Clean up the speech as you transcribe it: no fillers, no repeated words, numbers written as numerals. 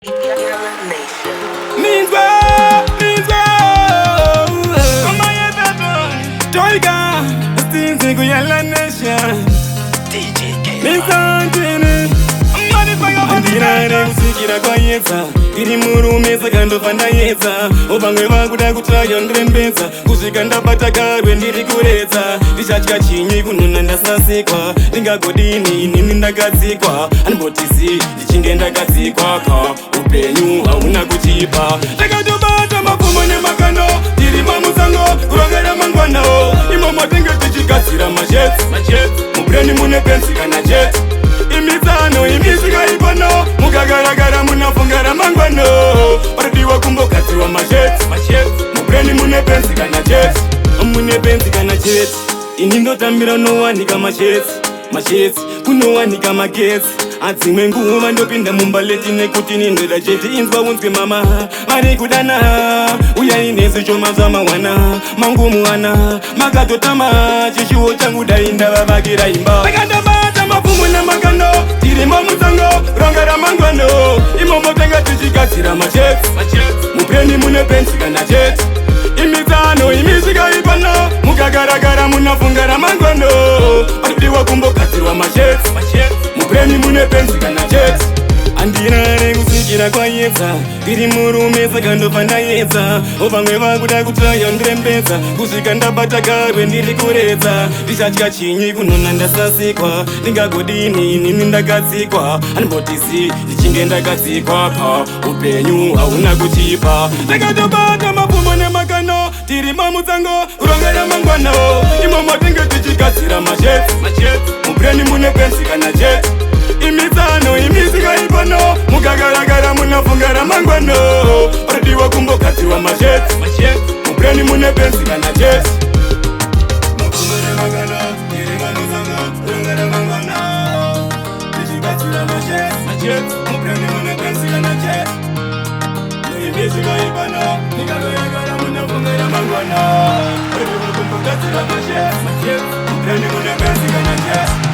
Means Toiga, still think we are nation. Andira kusikira kwayedza iri murume sakandofanda yedza obvamwe vakuda kutsvaga ndirembedza kusvika ndabata karwe ndiri kuredza ndichatya chinyi kunhuna ndasasikwa ndingagodini inini ndakadzikwa andimbotisi ndichinge ndakadzikwa ka upenyu hauna kuchipa takatobata mapfumo nemakando tiri pamusango kurongera mangwanao imomo tinge tichigadzira machets mubreni mune pensi kana jet imitsano imisika ipano mukagaragara munafunga ramangwano paradiwa kumbogadzirwa machets mubreni mune pensi kana jet mune pensi kana jet ini ndotambira nowanika machets kunowanika magetsi adzimwe nguva ndopinda mumba leti nekuti nindoda cheti inzwa unzwe mama vari kudana uyai nezi choma zvamawana mangu muwana makatotama chishuwo changu dai ndavavakira imba vakandabata mapfumo namakando tiri mamusango ronga ramangwano imomo tenga tichigadzira machets mubreni mune pensi kana jet imitsano imisika ipano mukagaragara munafunga ramangwano paridiwa kumbogadzirwa machets mubreni mune pensi kana jet andinare kusikira kwayedza tiri murume sakandofanda yedza ovamwe vakuda kutsvaga ndirembedza kusvika ndabata karwe ndiri kuredza ndichatya chinyi kunhuna ndasasikwa ndingagodini inini ndakadzikwa andimbotisi ndichinge ndakadzikwa ka upenyu hauna kuchipa takatobata mapfumo nemakano tiri mamutsango kurongera mangwanao imomo tinge tichigadzira machets mubreni mune pensi kana jet imitsano imisika ipano mukagaragara munafunga ramangwano paradiwa kumbogadzirwa machets mubreni mune pensi kana jet mubreni mune pensi kana jet imisika ipano mukagaragara munafunga ramangwano paradiwa kumbogadzirwa machets mubreni mune pensi kana jet